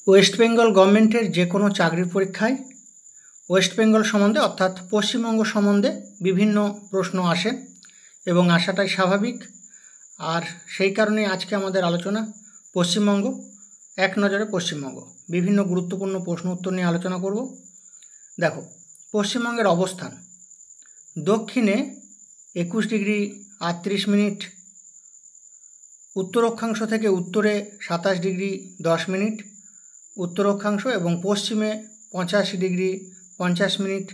West Bengal গভর্নমেন্টের যে কোনো চাকরির পরীক্ষায় ওয়েস্ট বেঙ্গল সম্বন্ধে অর্থাৎ পশ্চিমবঙ্গ সম্বন্ধে বিভিন্ন প্রশ্ন আসে এবং আসাটাই স্বাভাবিক। আর সেই কারণে আজকে আমাদের আলোচনা পশ্চিমবঙ্গ, এক নজরে পশ্চিমবঙ্গ। বিভিন্ন গুরুত্বপূর্ণ প্রশ্ন উত্তর নিয়ে আলোচনা করব। দেখো, পশ্চিমবঙ্গের অবস্থান দক্ষিণে 21°38', উত্তর অক্ষাংশ থেকে উত্তরে 27°10', উত্তর অক্ষাংশ এবং পশ্চিমে 85°50',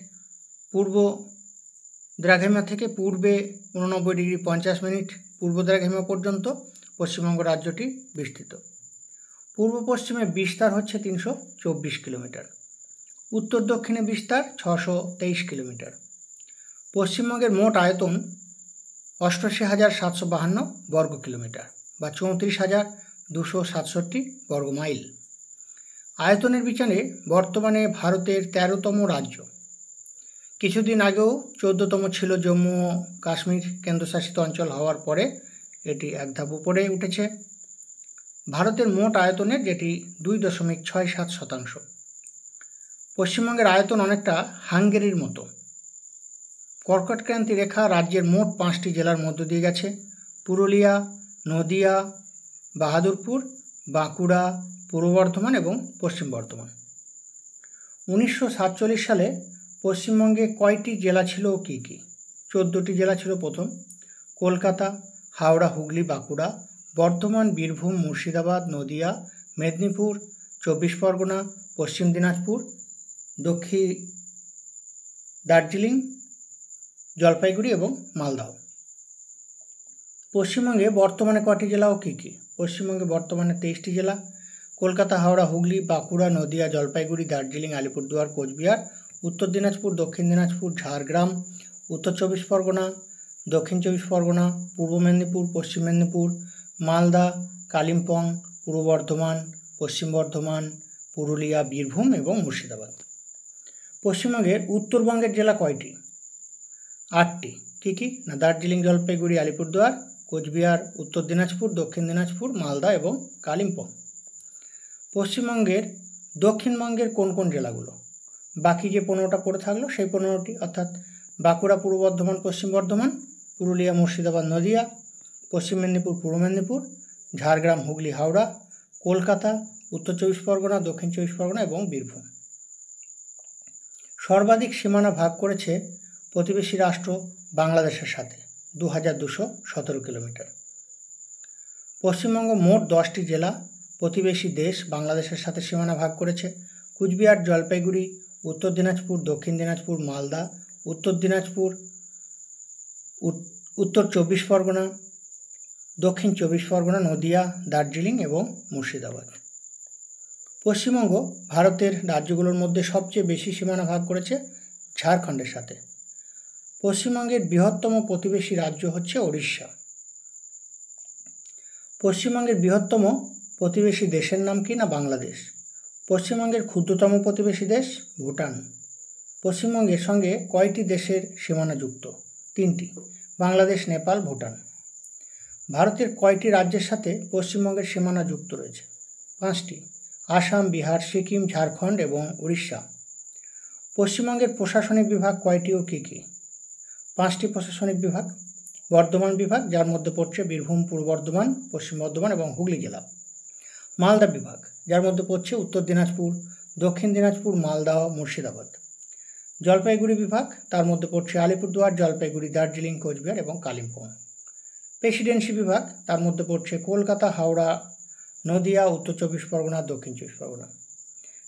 পূর্ব দ্রাঘিমা থেকে পূর্বে 89°50', পূর্ব দ্রাঘিমা পর্যন্ত পশ্চিমবঙ্গ রাজ্যটি বিস্তৃত। পূর্ব পশ্চিমে বিস্তার হচ্ছে 324 কিলোমিটার, উত্তর দক্ষিণে বিস্তার 623 কিলোমিটার। পশ্চিমবঙ্গের মোট আয়তন 88,752 বর্গ কিলোমিটার বা 34,267 বর্গ মাইল। আয়তনের বিচারে বর্তমানে ভারতের 13তম রাজ্য। কিছুদিন আগেও 14তম ছিল জম্মু ও কাশ্মীর কেন্দ্রশাসিত অঞ্চল হওয়ার পরে এটি এক ধাপ উপরে উঠেছে ভারতের মোট আয়তনের, যেটি 2.67%। পশ্চিমবঙ্গের আয়তন অনেকটা হাঙ্গেরির মতো। কর্কটক্রান্তি রেখা রাজ্যের মোট 5টি জেলার মধ্য দিয়ে গেছে: পুরুলিয়া, নদিয়া, বাহাদুরপুর, বাঁকুড়া, পূর্ব বর্ধমান এবং পশ্চিম বর্ধমান। 1947 সালে পশ্চিমবঙ্গে কয়টি জেলা ছিল ও কী কী? 14টি জেলা ছিল প্রথম: কলকাতা, হাওড়া, হুগলি, বাঁকুড়া, বর্ধমান, বীরভূম, মুর্শিদাবাদ, নদিয়া, মেদিনীপুর, 24 পরগনা, পশ্চিম দিনাজপুর, দক্ষিণ দার্জিলিং, জলপাইগুড়ি এবং মালদহ। পশ্চিমবঙ্গে বর্তমানে কয়টি জেলা ও কী কী? পশ্চিমবঙ্গে বর্তমানে 23টি জেলা: কলকাতা, হাওড়া, হুগলি, বাঁকুড়া, নদিয়া, জলপাইগুড়ি, দার্জিলিং, আলিপুরদুয়ার, কোচবিহার, উত্তর দিনাজপুর, দক্ষিণ দিনাজপুর, ঝাড়গ্রাম, উত্তর 24 পরগনা, দক্ষিণ 24 পরগনা, পূর্ব মেদিনীপুর, পশ্চিম মেদিনীপুর, মালদা, কালিম্পং, পূর্ব বর্ধমান, পশ্চিম বর্ধমান, পুরুলিয়া, বীরভূম এবং মুর্শিদাবাদ। পশ্চিমবঙ্গের উত্তরবঙ্গের জেলা কয়টি? 8টি। কী কী? না, দার্জিলিং, জলপাইগুড়ি, আলিপুরদুয়ার, কোচবিহার, উত্তর দিনাজপুর, দক্ষিণ দিনাজপুর, মালদা এবং কালিম্পং। পশ্চিমবঙ্গের দক্ষিণবঙ্গের কোন কোন জেলাগুলো? বাকি যে 15টা পড়ে থাকলো সেই 15টি, অর্থাৎ বাঁকুড়া, পূর্ব বর্ধমান, পশ্চিম বর্ধমান, পুরুলিয়া, মুর্শিদাবাদ, নদিয়া, পশ্চিম মেদিনীপুর, পূর্ব মেদিনীপুর, ঝাড়গ্রাম, হুগলি, হাওড়া, কলকাতা, উত্তর 24 পরগনা, দক্ষিণ 24 পরগনা এবং বীরভূম। সর্বাধিক সীমানা ভাগ করেছে প্রতিবেশী রাষ্ট্র বাংলাদেশের সাথে 2217 কিলোমিটার। পশ্চিমবঙ্গ মোট 10টি জেলা প্রতিবেশী দেশ বাংলাদেশের সাথে সীমানা ভাগ করেছে: কুচবিহার, জলপাইগুড়ি, উত্তর দিনাজপুর, দক্ষিণ দিনাজপুর, মালদা, উত্তর দিনাজপুর, উত্তর 24 পরগনা, দক্ষিণ 24 পরগনা, নদিয়া, দার্জিলিং এবং মুর্শিদাবাদ। পশ্চিমবঙ্গ ভারতের রাজ্যগুলোর মধ্যে সবচেয়ে বেশি সীমানা ভাগ করেছে ঝাড়খণ্ডের সাথে। পশ্চিমবঙ্গের বৃহত্তম প্রতিবেশী রাজ্য হচ্ছে ওড়িশা। পশ্চিমবঙ্গের বৃহত্তম প্রতিবেশী দেশের নাম কি? না, বাংলাদেশ। পশ্চিমবঙ্গের ক্ষুদ্রতম প্রতিবেশী দেশ ভুটান। পশ্চিমবঙ্গের সঙ্গে কয়টি দেশের সীমানা যুক্ত? 3টি: বাংলাদেশ, নেপাল, ভুটান। ভারতের কয়টি রাজ্যের সাথে পশ্চিমবঙ্গের সীমানা যুক্ত রয়েছে? 5টি: আসাম, বিহার, সিকিম, ঝাড়খণ্ড এবং উড়িষ্যা। পশ্চিমবঙ্গের প্রশাসনিক বিভাগ কয়টি ও কী কী? 5টি প্রশাসনিক বিভাগ: বর্ধমান বিভাগ, যার মধ্যে পড়ছে বীরভূম, পূর্ব বর্ধমান, পশ্চিম বর্ধমান এবং হুগলি জেলা। মালদা বিভাগ, যার মধ্যে পড়ছে উত্তর দিনাজপুর, দক্ষিণ দিনাজপুর, মালদহ, মুর্শিদাবাদ। জলপাইগুড়ি বিভাগ, তার মধ্যে পড়ছে আলিপুরদুয়ার, জলপাইগুড়ি, দার্জিলিং, কোচবিহার এবং কালিম্পং। প্রেসিডেন্সি বিভাগ, তার মধ্যে পড়ছে কলকাতা, হাওড়া, নদিয়া, উত্তর 24 পরগনা, দক্ষিণ 24 পরগনা।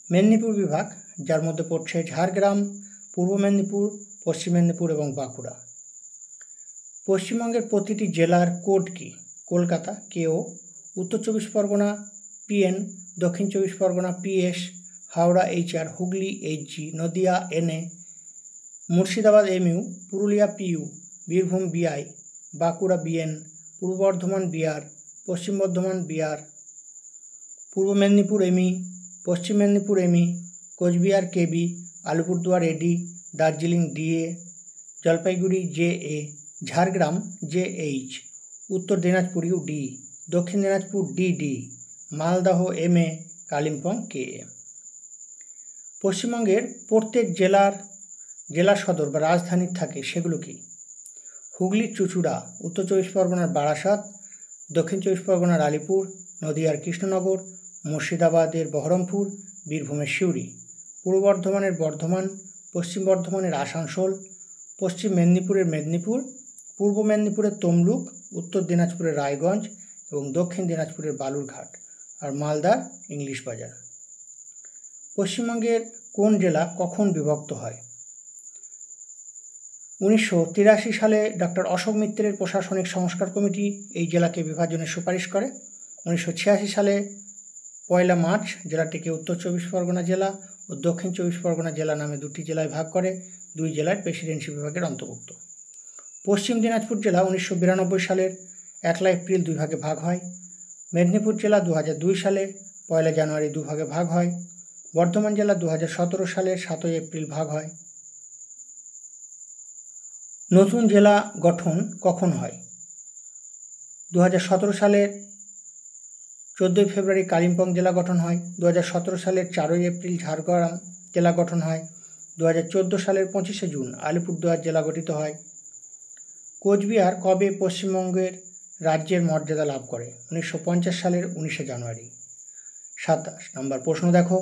মেদিনীপুর বিভাগ, যার মধ্যে পড়ছে ঝাড়গ্রাম, পূর্ব মেদিনীপুর, পশ্চিম মেদিনীপুর এবং বাঁকুড়া। পশ্চিমবঙ্গের প্রতিটি জেলার কোড কি? কলকাতা KO, উত্তর 24 পরগনা PN, দক্ষিণ 24 Pargana PS, Howrah HR, Hooghly HG, Nadia NA, Murshidabad MU, Purulia PU, Birbhum BI, Bankura BN, পূর্ব বর্ধমান BR, পশ্চিম বর্ধমান BR, পূর্ব মেদিনীপুর ME, পশ্চিম Medinipur ME, Cooch Behar KB, Alipurduar AD, Darjeeling DA, Jalpaiguri JA, Jhargram JH, উত্তর দিনাজপুর UD, দক্ষিণ Dinajpur DD, Malda MA, Kalimpong KA। পশ্চিমবঙ্গের প্রত্যেক জেলা সদর বা রাজধানী থাকে সেগুলো কি? হুগলির চুঁচুড়া, উত্তর চব্বিশ পরগনার বারাসাত, দক্ষিণ চব্বিশ পরগনার আলিপুর, নদিয়ার কৃষ্ণনগর, মুর্শিদাবাদের বহরমপুর, বীরভূমের সিউড়ি, পূর্ব বর্ধমানের বর্ধমান, পশ্চিম বর্ধমানের আসানসোল, পশ্চিম মেদিনীপুরের মেদিনীপুর, পূর্ব মেদিনীপুরের তমলুক, উত্তর দিনাজপুরের রায়গঞ্জ এবং দক্ষিণ দিনাজপুরের বালুরঘাট আর মালদার ইংলিশ বাজার। পশ্চিমবঙ্গের কোন জেলা কখন বিভক্ত হয়? 1983 সালে ডক্টর অশোক মিত্রের প্রশাসনিক সংস্কার কমিটি এই জেলাকে বিভাজনের সুপারিশ করে। 1986 সালে 1 মার্চ জেলাটিকে উত্তর চব্বিশ পরগনা জেলা ও দক্ষিণ চব্বিশ পরগনা জেলা নামে দুটি জেলায় ভাগ করে, দুই জেলার প্রেসিডেন্সি বিভাগের অন্তর্ভুক্ত। পশ্চিম দিনাজপুর জেলা 1992 সালের 1 এপ্রিল দুই ভাগে ভাগ হয়। মেদিনীপুর জেলা 2002 সালে 1 জানুয়ারি দুভাগে ভাগ হয়। বর্ধমান জেলা 2017 সালের 7 এপ্রিল ভাগ হয়। নতুন জেলা গঠন কখন হয়? 2017 সালের 14 ফেব্রুয়ারি কালিম্পং জেলা গঠন হয়। 2017 সালের 4 এপ্রিল ঝাড়গ্রাম জেলা গঠন হয়। 2014 সালের 25 জুন আলিপুরদুয়ার জেলা গঠিত হয়। কোচবিহার কবে পশ্চিমবঙ্গের রাজ্যের মর্যাদা লাভ করে? 1950 সালের 19 জানুয়ারি। 27 নম্বর প্রশ্ন দেখো,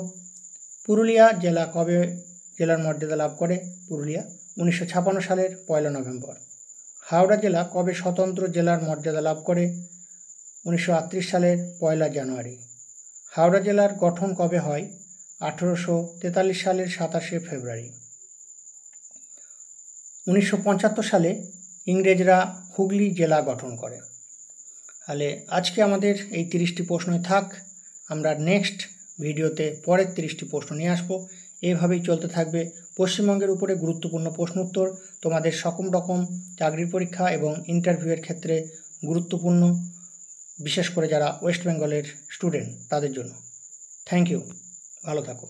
পুরুলিয়া জেলা কবে জেলার মর্যাদা লাভ করে? পুরুলিয়া 1956 সালের 1 নভেম্বর। হাওড়া জেলা কবে স্বতন্ত্র জেলার মর্যাদা লাভ করে? 1938 সালের 1 জানুয়ারি। হাওড়া জেলার গঠন কবে হয়? 1843 সালের 27 ফেব্রুয়ারি। 1975 সালে ইংরেজরা হুগলি জেলা গঠন করে। তাহলে আজকে আমাদের এই 30টি প্রশ্নই থাক। আমরা নেক্সট ভিডিওতে পরের 30টি প্রশ্ন নিয়ে আসবো। এইভাবেই চলতে থাকবে পশ্চিমবঙ্গের উপরে গুরুত্বপূর্ণ প্রশ্ন উত্তর, তোমাদের সকম রকম চাকরির পরীক্ষা এবং ইন্টারভিউয়ের ক্ষেত্রে গুরুত্বপূর্ণ, বিশেষ করে যারা ওয়েস্ট বেঙ্গলের স্টুডেন্ট তাদের জন্য। থ্যাংক ইউ, ভালো থাকো।